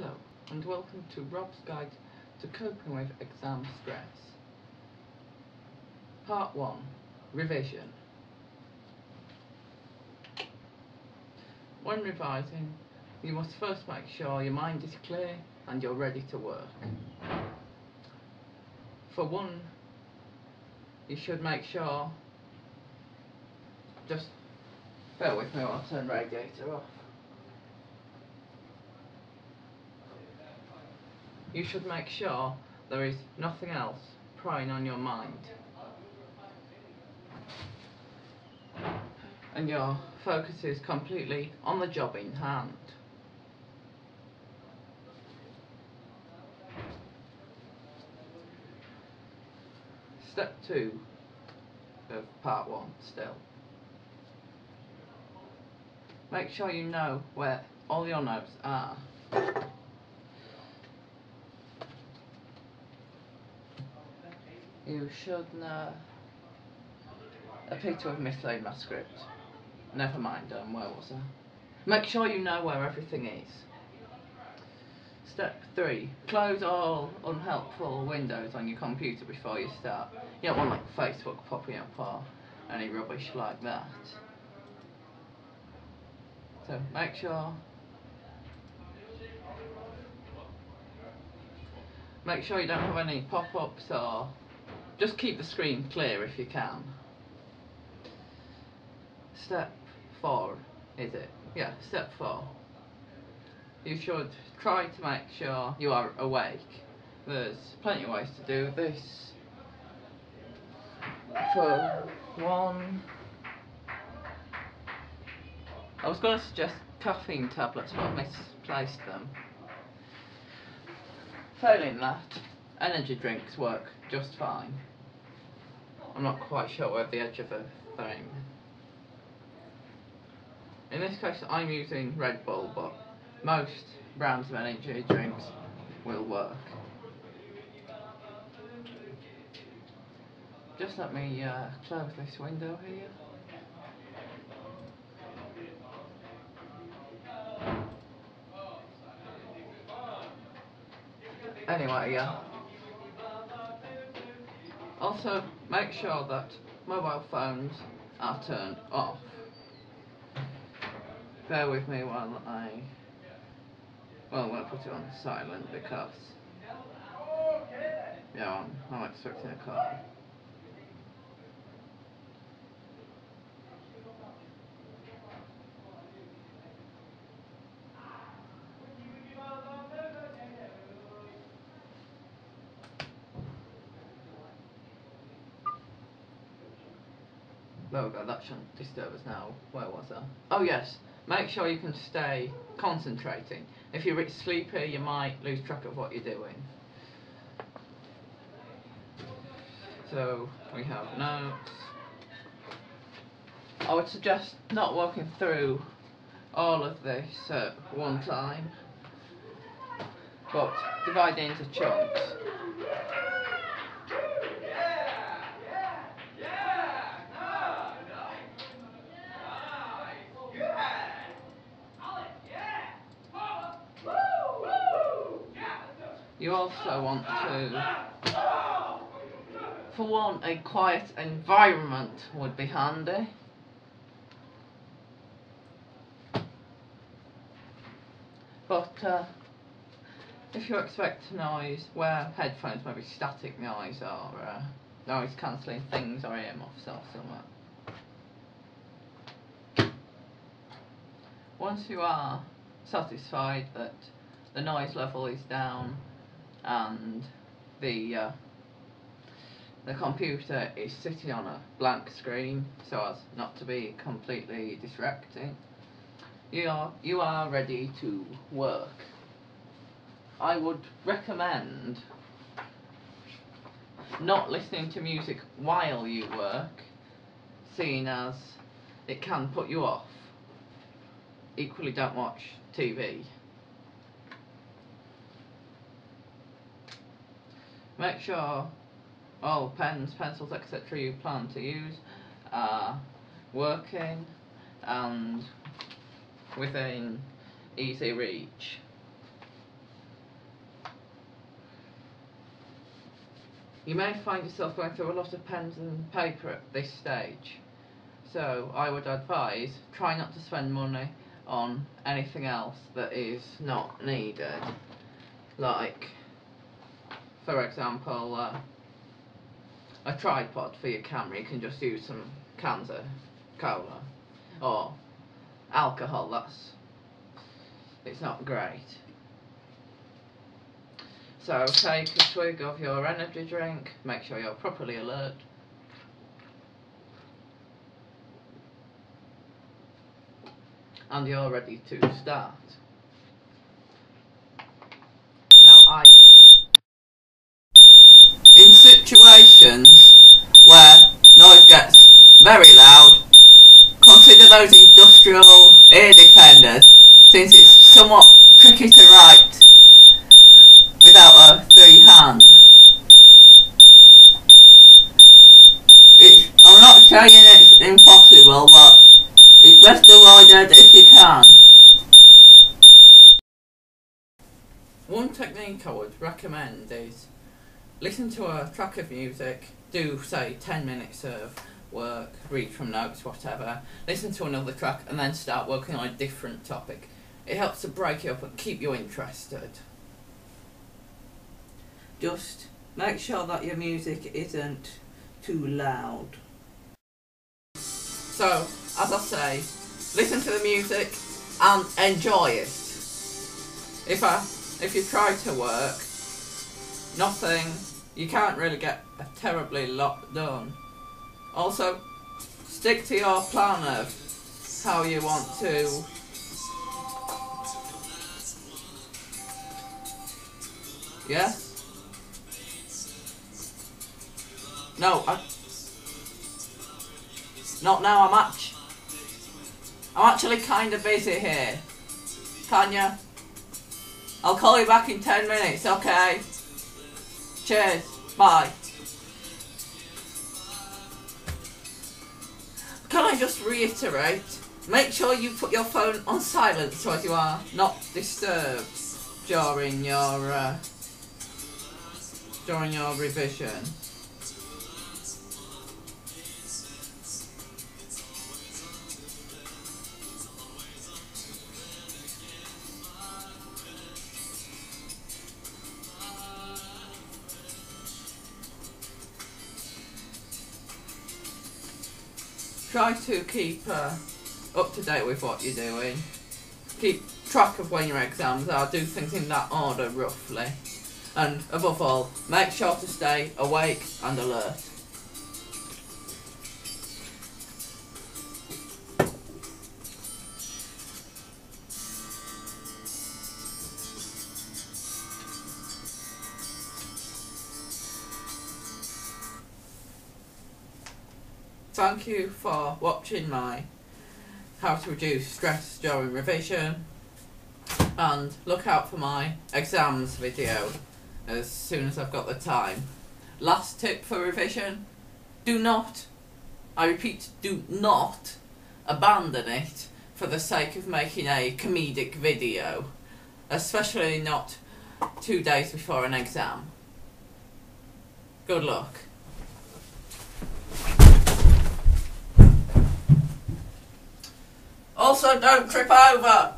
Hello, and welcome to Rob's Guide to Coping with Exam Stress. Part 1. Revision. When revising, you must first make sure your mind is clear and you're ready to work. For one, you should make sure, just bear with me while I turn the radiator off. You should make sure there is nothing else preying on your mind, and your focus is completely on the job in hand. Step 2 of part 1 still. Make sure you know where all your notes are. You should know. Appear to have mislaid my script. Never mind, where was I? Make sure you know where everything is. Step 3. Close all unhelpful windows on your computer before you start. You don't want like Facebook popping up or any rubbish like that. So make sure you don't have any pop-ups, or just keep the screen clear if you can. Step 4, is it? Yeah, step 4. You should try to make sure you are awake. There's plenty of ways to do this. For one, I was going to suggest caffeine tablets, but I misplaced them. Failing that, energy drinks work just fine. I'm not quite sure where the edge of a thing. In this case, I'm using Red Bull, but most brands of energy drinks will work. Just let me close this window here. Anyway, also make sure that mobile phones are turned off. Bear with me while I put it on silent, because I'm expecting a call. There we go, that shouldn't disturb us now. Where was I? Oh yes, make sure you can stay concentrating. If you're a bit sleepy, you might lose track of what you're doing. So, we have notes. I would suggest not walking through all of this at one time, but divide it into chunks. You also want to, for one, a quiet environment would be handy. But if you expect noise, wear headphones, maybe static noise or noise cancelling things, or earmuffs or something. Once you are satisfied that the noise level is down and the computer is sitting on a blank screen so as not to be completely distracting, you are ready to work. I would recommend not listening to music while you work, seeing as it can put you off. Equally, don't watch TV. Make sure all pens, pencils, etc. you plan to use are working and within easy reach. you may find yourself going through a lot of pens and paper at this stage. So I would advise, try not to spend money on anything else that is not needed. Like, for example, a tripod for your camera. You can just use some cans of cola or alcohol. It's not great. So take a swig of your energy drink, make sure you're properly alert. And you're ready to start. Now in situations where noise gets very loud, consider those industrial ear defenders, since it's somewhat tricky to write without a free hand. I'm not saying it's impossible, but it's best avoided if you can. One technique I would recommend is listen to a track of music, do say 10 minutes of work, read from notes, whatever, listen to another track and then start working on a different topic. It helps to break you up and keep you interested. Just make sure that your music isn't too loud. So, as I say, listen to the music and enjoy it. If you try to work, you can't really get a terribly lot done. Also, stick to your plan of how you want to yes? No, not now. I'm actually kind of busy here. Can ya? I'll call you back in 10 minutes, okay? Cheers. Bye. Can I just reiterate? Make sure you put your phone on silent so as you are not disturbed during your revision. Try to keep up to date with what you're doing. Keep track of when your exams are. Do things in that order, roughly. And above all, make sure to stay awake and alert. Thank you for watching my how to reduce stress during revision, and look out for my exams video as soon as I've got the time. Last tip for revision: do not, I repeat, do not abandon it for the sake of making a comedic video, especially not 2 days before an exam. Good luck. Also, don't trip over.